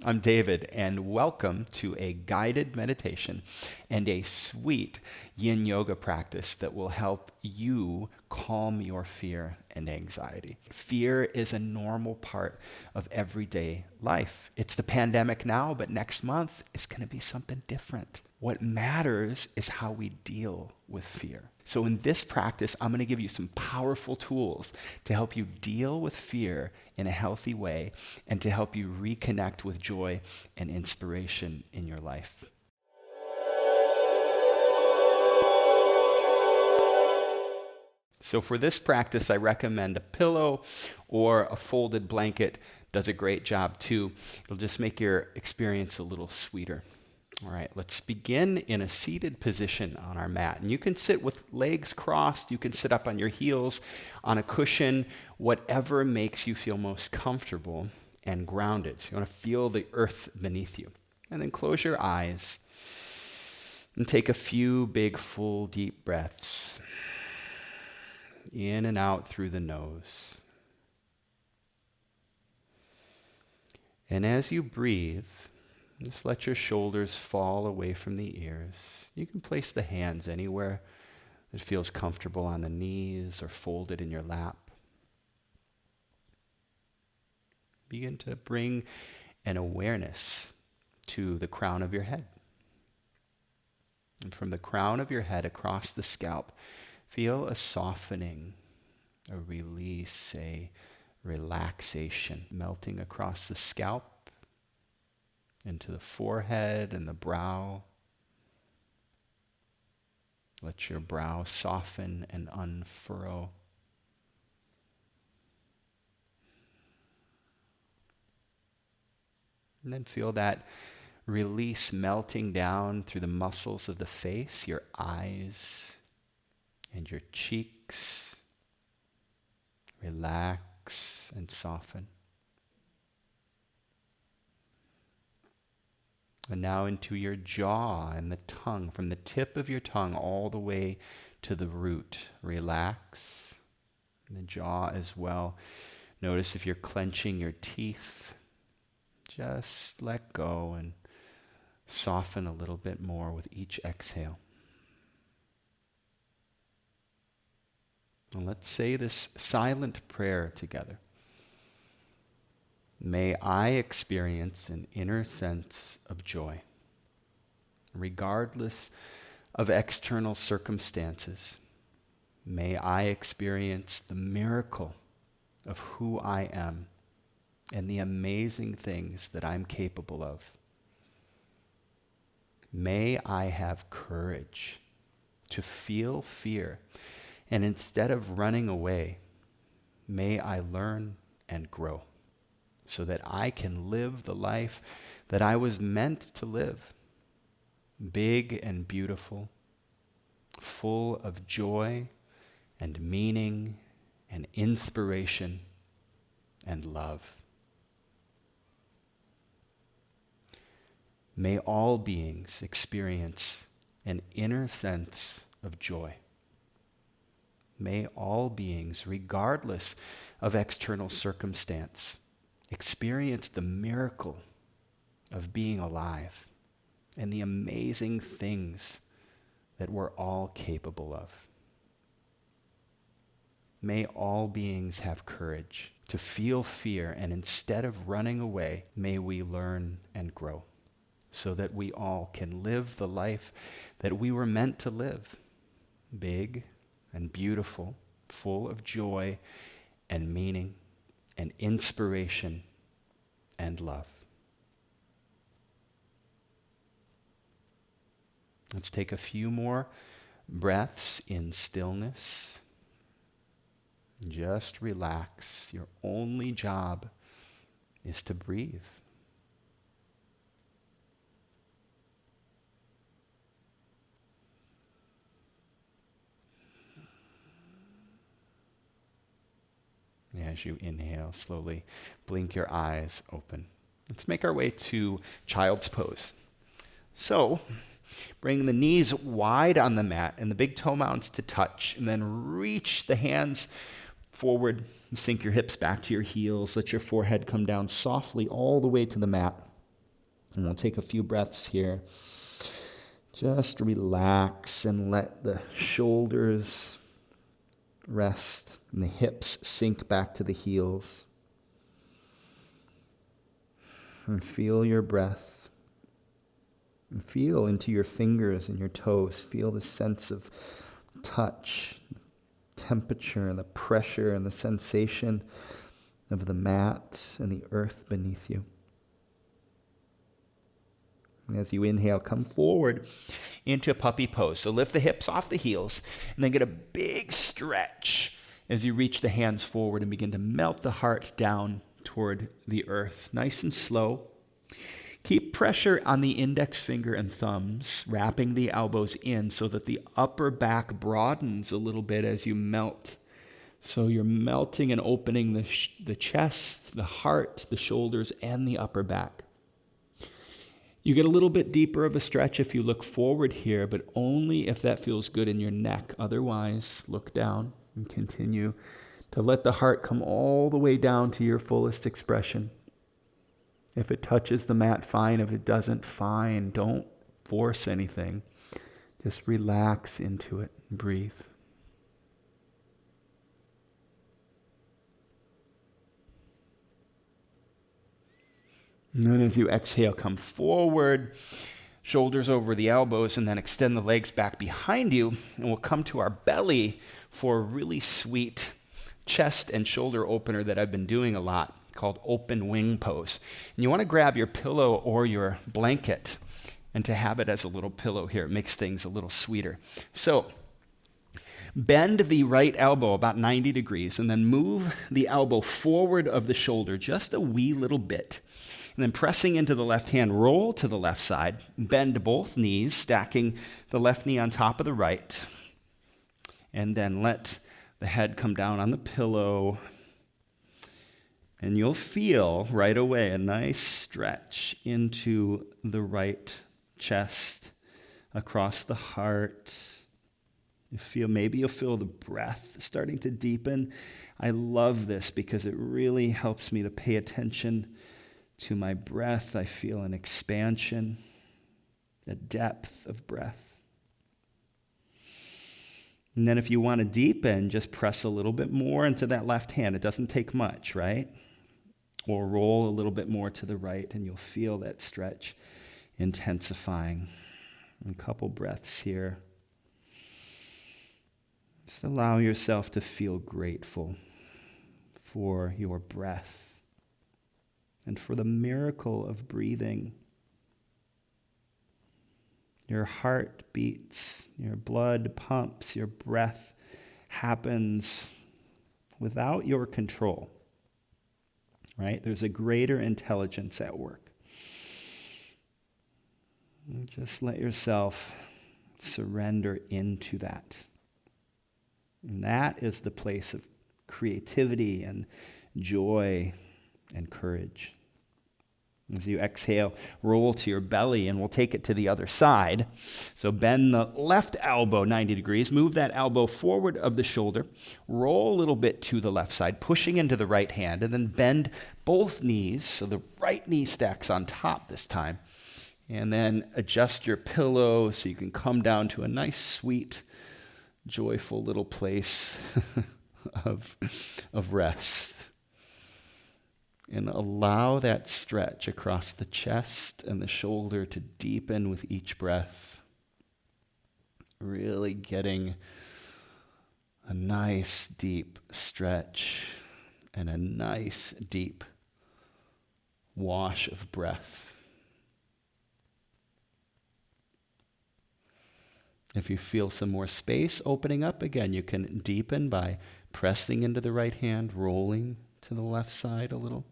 I'm David, and welcome to a guided meditation and a sweet yin yoga practice that will help you calm your fear and anxiety. Fear is a normal part of everyday life. It's the pandemic now, but next month it's going to be something different. What matters is how we deal with fear. So in this practice, I'm going to give you some powerful tools to help you deal with fear in a healthy way and to help you reconnect with joy and inspiration in your life. So for this practice, I recommend a pillow or a folded blanket. Does a great job too. It'll just make your experience a little sweeter. All right, let's begin in a seated position on our mat. And you can sit with legs crossed. You can sit up on your heels, on a cushion, whatever makes you feel most comfortable and grounded. So you want to feel the earth beneath you. And then close your eyes and take a few big, full, deep breaths in and out through the nose. And as you breathe, just let your shoulders fall away from the ears. You can place the hands anywhere that feels comfortable on the knees or folded in your lap. Begin to bring an awareness to the crown of your head. And from the crown of your head across the scalp, feel a softening, a release, a relaxation melting across the scalp, into the forehead and the brow. Let your brow soften and unfurrow. And then feel that release melting down through the muscles of the face, your eyes and your cheeks. Relax and soften. And now into your jaw and the tongue, from the tip of your tongue all the way to the root. Relax. And the jaw as well. Notice if you're clenching your teeth. Just let go and soften a little bit more with each exhale. And let's say this silent prayer together. May I experience an inner sense of joy, regardless of external circumstances. May I experience the miracle of who I am and the amazing things that I'm capable of. May I have courage to feel fear, and instead of running away, may I learn and grow, so that I can live the life that I was meant to live, big and beautiful, full of joy and meaning and inspiration and love. May all beings experience an inner sense of joy. May all beings, regardless of external circumstance, experience the miracle of being alive and the amazing things that we're all capable of. May all beings have courage to feel fear, and instead of running away, may we learn and grow so that we all can live the life that we were meant to live, big and beautiful, full of joy and meaning and inspiration and love. Let's take a few more breaths in stillness. Just relax. Your only job is to breathe. As you inhale, slowly blink your eyes open. Let's make our way to child's pose. So, bring the knees wide on the mat and the big toe mounts to touch, and then reach the hands forward. Sink your hips back to your heels. Let your forehead come down softly all the way to the mat. And we'll take a few breaths here. Just relax and let the shoulders rest and the hips sink back to the heels. And feel your breath. And feel into your fingers and your toes. Feel the sense of touch, temperature, and the pressure and the sensation of the mat and the earth beneath you. And as you inhale, come forward into a puppy pose. So lift the hips off the heels and then get a big stretch as you reach the hands forward and begin to melt the heart down toward the earth. Nice and slow. Keep pressure on the index finger and thumbs, wrapping the elbows in so that the upper back broadens a little bit as you melt. So you're melting and opening the chest, the heart, the shoulders, and the upper back. You get a little bit deeper of a stretch if you look forward here, but only if that feels good in your neck. Otherwise, look down and continue to let the heart come all the way down to your fullest expression. If it touches the mat, fine. If it doesn't, fine. Don't force anything. Just relax into it and breathe. And then as you exhale, come forward, shoulders over the elbows, and then extend the legs back behind you. And we'll come to our belly for a really sweet chest and shoulder opener that I've been doing a lot, called open wing pose. And you want to grab your pillow or your blanket, and to have it as a little pillow here, it makes things a little sweeter. So bend the right elbow about 90 degrees, and then move the elbow forward of the shoulder just a wee little bit. And then pressing into the left hand, roll to the left side, bend both knees, stacking the left knee on top of the right, and then let the head come down on the pillow. And you'll feel right away a nice stretch into the right chest, across the heart. Maybe you'll feel the breath starting to deepen. I love this because it really helps me to pay attention to my breath. I feel an expansion, a depth of breath. And then if you want to deepen, just press a little bit more into that left hand. It doesn't take much, right? Or roll a little bit more to the right, and you'll feel that stretch intensifying. A couple breaths here. Just allow yourself to feel grateful for your breath and for the miracle of breathing. Your heart beats, your blood pumps, your breath happens without your control, right? There's a greater intelligence at work. And just let yourself surrender into that. And that is the place of creativity and joy and courage. As you exhale, roll to your belly, and we'll take it to the other side. So bend the left elbow 90 degrees, move that elbow forward of the shoulder, roll a little bit to the left side, pushing into the right hand, and then bend both knees so the right knee stacks on top this time. And then adjust your pillow so you can come down to a nice, sweet, joyful little place of rest. And allow that stretch across the chest and the shoulder to deepen with each breath. Really getting a nice deep stretch and a nice deep wash of breath. If you feel some more space opening up, again, you can deepen by pressing into the right hand, rolling to the left side a little.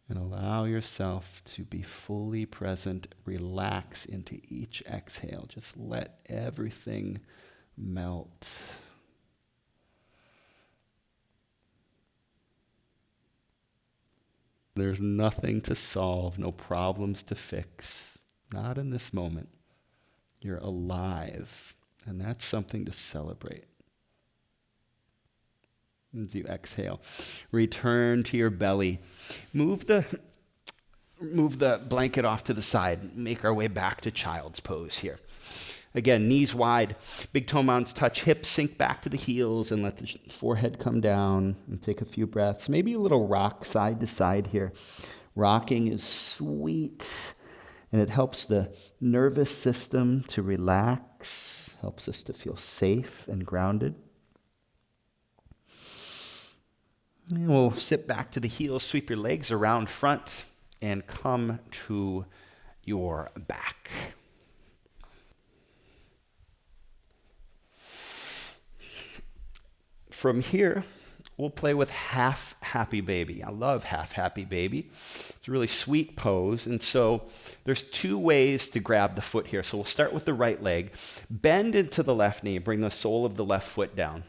And allow yourself to be fully present. Relax into each exhale. Just let everything melt. There's nothing to solve, no problems to fix. Not in this moment. You're alive, and that's something to celebrate. As you exhale, return to your belly. Move the blanket off to the side. Make our way back to child's pose here. Again, knees wide, big toe mounts touch hips, sink back to the heels, and let the forehead come down. And take a few breaths. Maybe a little rock side to side here. Rocking is sweet, and it helps the nervous system to relax, helps us to feel safe and grounded. And we'll sit back to the heels, sweep your legs around front, and come to your back. From here, we'll play with half happy baby. I love half happy baby. It's a really sweet pose. And so there's two ways to grab the foot here. So we'll start with the right leg. Bend into the left knee. Bring the sole of the left foot down.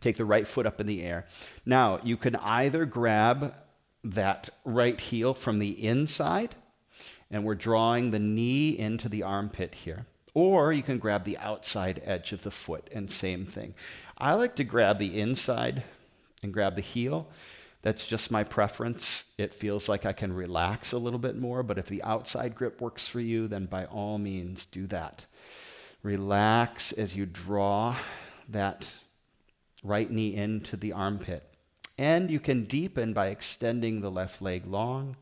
Take the right foot up in the air. Now, you can either grab that right heel from the inside, and we're drawing the knee into the armpit here. Or you can grab the outside edge of the foot, and same thing. I like to grab the inside and grab the heel. That's just my preference. It feels like I can relax a little bit more, but if the outside grip works for you, then by all means do that. Relax as you draw that right knee into the armpit. And you can deepen by extending the left leg long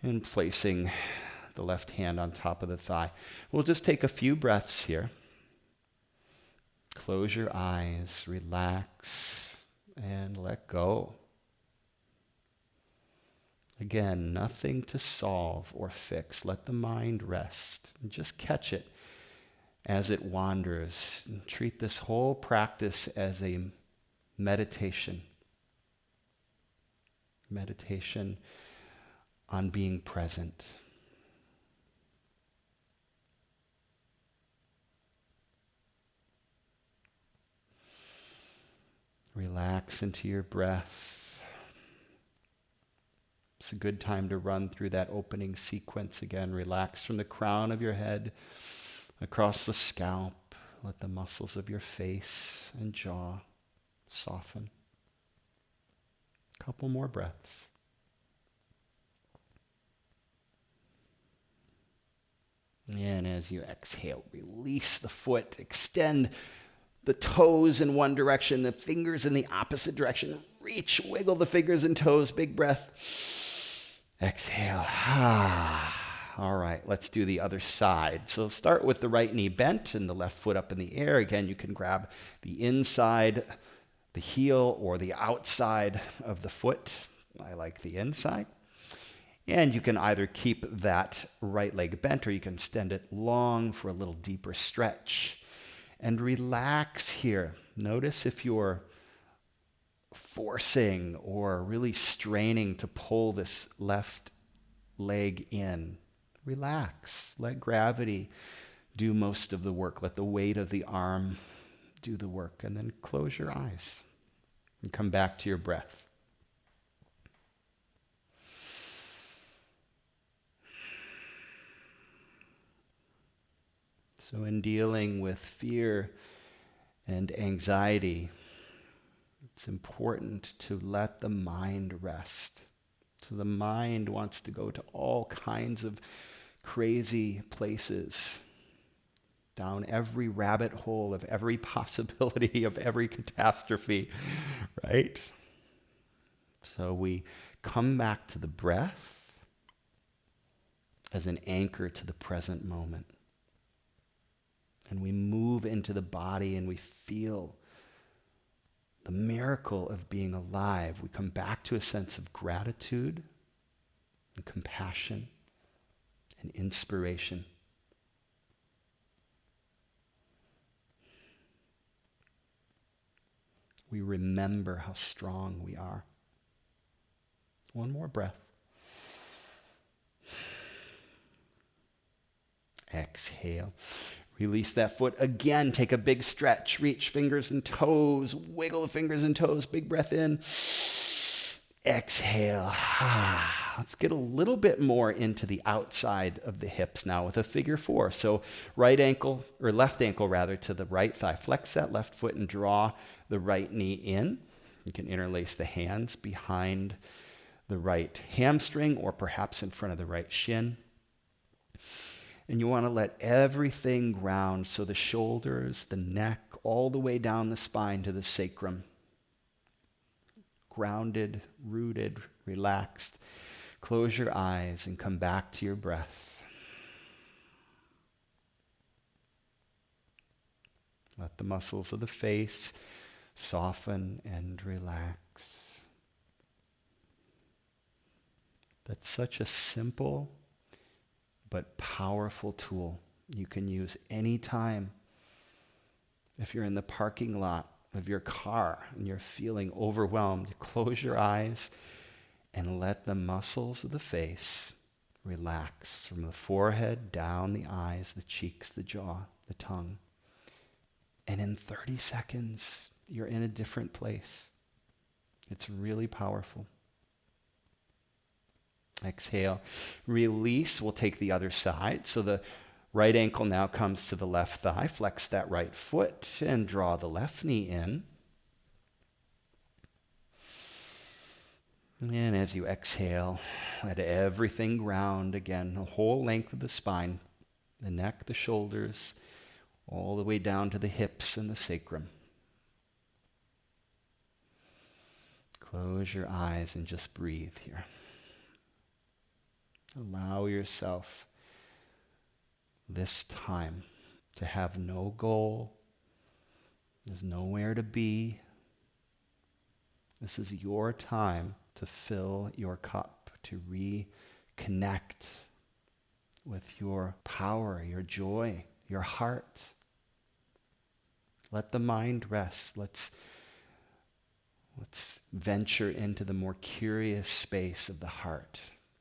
and placing the left hand on top of the thigh. We'll just take a few breaths here. Close your eyes, relax, and let go. Again, nothing to solve or fix. Let the mind rest and just catch it as it wanders. And treat this whole practice as a meditation. Meditation on being present. Relax into your breath. It's a good time to run through that opening sequence again. Relax from the crown of your head across the scalp. Let the muscles of your face and jaw soften. A couple more breaths. And as you exhale, release the foot. Extend the toes in one direction, the fingers in the opposite direction. Reach, wiggle the fingers and toes. Big breath. Exhale. All right, let's do the other side. So start with the right knee bent and the left foot up in the air. Again, you can grab the inside, the heel, or the outside of the foot. I like the inside. And you can either keep that right leg bent or you can extend it long for a little deeper stretch. And relax here. Notice if you're forcing or really straining to pull this left leg in. Relax. Let gravity do most of the work. Let the weight of the arm do the work. And then close your eyes and come back to your breath. So in dealing with fear and anxiety, it's important to let the mind rest. So the mind wants to go to all kinds of crazy places, down every rabbit hole of every possibility of every catastrophe, right? So we come back to the breath as an anchor to the present moment. And we move into the body and we feel the miracle of being alive. We come back to a sense of gratitude and compassion and inspiration. We remember how strong we are. One more breath. Exhale. Release that foot again. Take a big stretch. Reach fingers and toes. Wiggle the fingers and toes. Big breath in. Exhale. Let's get a little bit more into the outside of the hips now with a figure four. So right ankle, or left ankle rather, to the right thigh. Flex that left foot and draw the right knee in. You can interlace the hands behind the right hamstring or perhaps in front of the right shin. And you want to let everything ground, so the shoulders, the neck, all the way down the spine to the sacrum. Grounded, rooted, relaxed. Close your eyes and come back to your breath. Let the muscles of the face soften and relax. That's such a simple but powerful tool you can use anytime. If you're in the parking lot of your car and you're feeling overwhelmed, close your eyes and let the muscles of the face relax from the forehead, down the eyes, the cheeks, the jaw, the tongue. And in 30 seconds, you're in a different place. It's really powerful. Exhale. Release. We'll take the other side. So the right ankle now comes to the left thigh. Flex that right foot and draw the left knee in. And as you exhale, let everything ground again, the whole length of the spine, the neck, the shoulders, all the way down to the hips and the sacrum. Close your eyes and just breathe here. Allow yourself this time to have no goal. There's nowhere to be. This is your time to fill your cup, to reconnect with your power, your joy, your heart. Let the mind rest. Let's venture into the more curious space of the heart,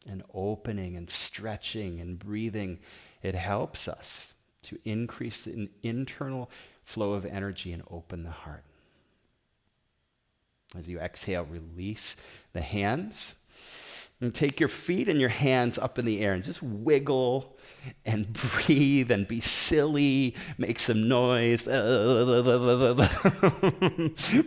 and opening and stretching and breathing. It helps us to increase the internal flow of energy and open the heart. As you exhale, release the hands. And take your feet and your hands up in the air and just wiggle and breathe and be silly, make some noise.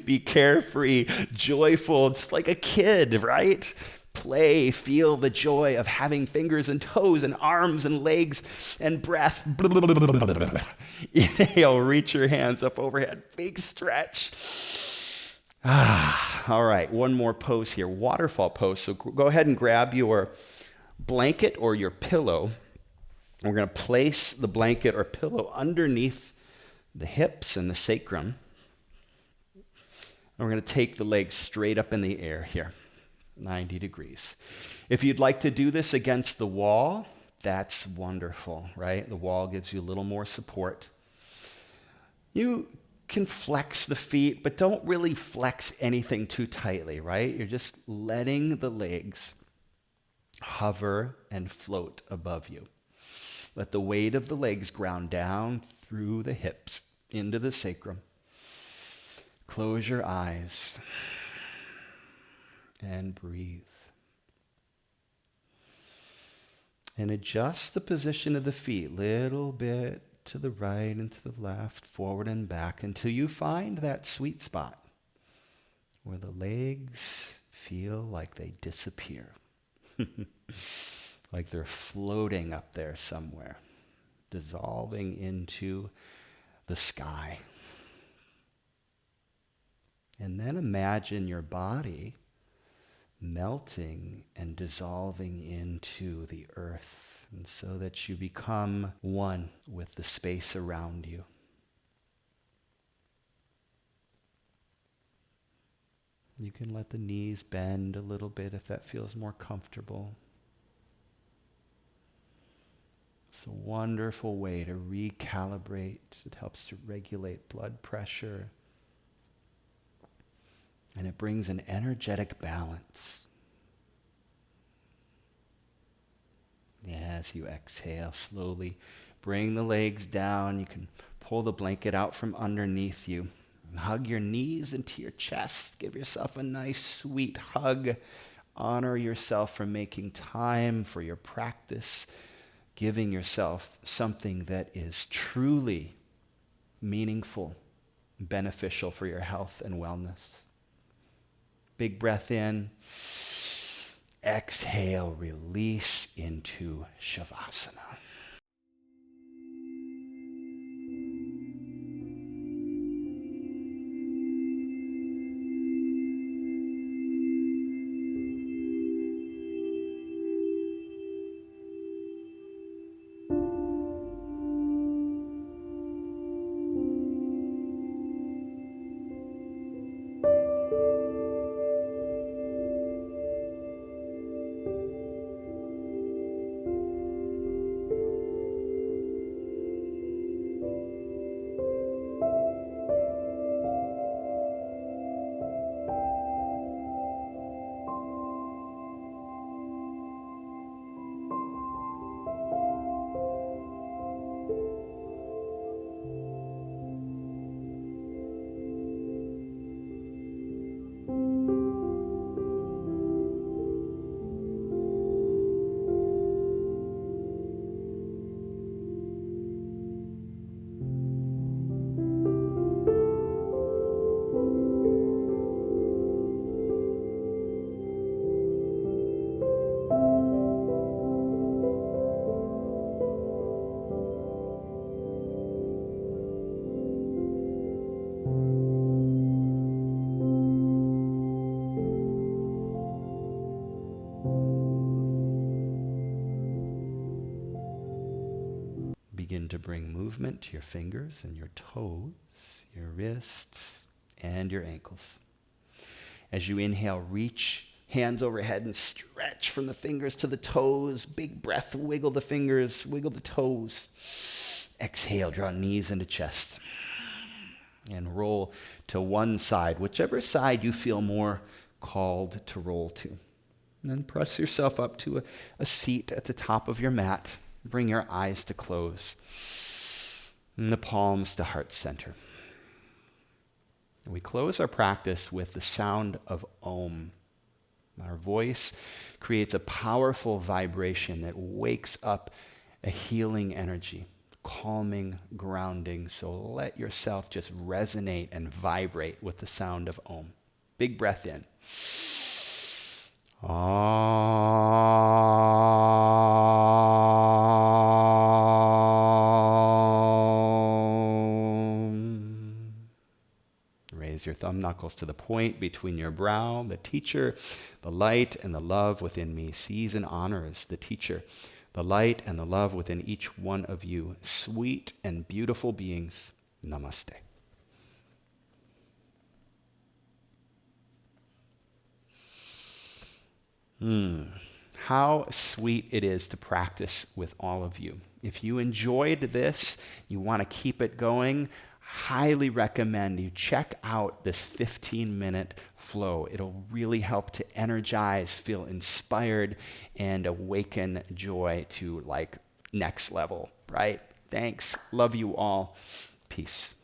Be carefree, joyful, just like a kid, right? Play, feel the joy of having fingers and toes and arms and legs and breath. Inhale, reach your hands up overhead. Big stretch. All right, one more pose here, waterfall pose. So go ahead and grab your blanket or your pillow. We're going to place the blanket or pillow underneath the hips and the sacrum. And we're going to take the legs straight up in the air here, 90 degrees. If you'd like to do this against the wall, that's wonderful, right? The wall gives you a little more support. You can flex the feet, but don't really flex anything too tightly, right? You're just letting the legs hover and float above you. Let the weight of the legs ground down through the hips into the sacrum. Close your eyes and breathe. And adjust the position of the feet, little bit to the right and to the left, forward and back, until you find that sweet spot where the legs feel like they disappear. Like they're floating up there somewhere, dissolving into the sky. And then imagine your body melting and dissolving into the earth, and so that you become one with the space around you. You can let the knees bend a little bit if that feels more comfortable. It's a wonderful way to recalibrate. It helps to regulate blood pressure. And it brings an energetic balance. As you exhale, slowly bring the legs down. You can pull the blanket out from underneath you. And hug your knees into your chest. Give yourself a nice, sweet hug. Honor yourself for making time for your practice, giving yourself something that is truly meaningful, beneficial for your health and wellness. Big breath in. Exhale, release into Shavasana. Begin to bring movement to your fingers and your toes, your wrists, and your ankles. As you inhale, reach hands overhead and stretch from the fingers to the toes. Big breath, wiggle the fingers, wiggle the toes. Exhale, draw knees into chest. And roll to one side, whichever side you feel more called to roll to. And then press yourself up to a seat at the top of your mat. Bring your eyes to close and the palms to heart center. And we close our practice with the sound of Om. Our voice creates a powerful vibration that wakes up a healing energy, calming, grounding. So let yourself just resonate and vibrate with the sound of Om. Big breath in. Raise your thumb knuckles to the point between your brow. The teacher, the light and the love within me sees and honors the teacher, the light and the love within each one of you. Sweet and beautiful beings, namaste. How sweet it is to practice with all of you. If you enjoyed this, you want to keep it going, highly recommend you check out this 15-minute flow. It'll really help to energize, feel inspired, and awaken joy to like next level, right? Thanks. Love you all. Peace.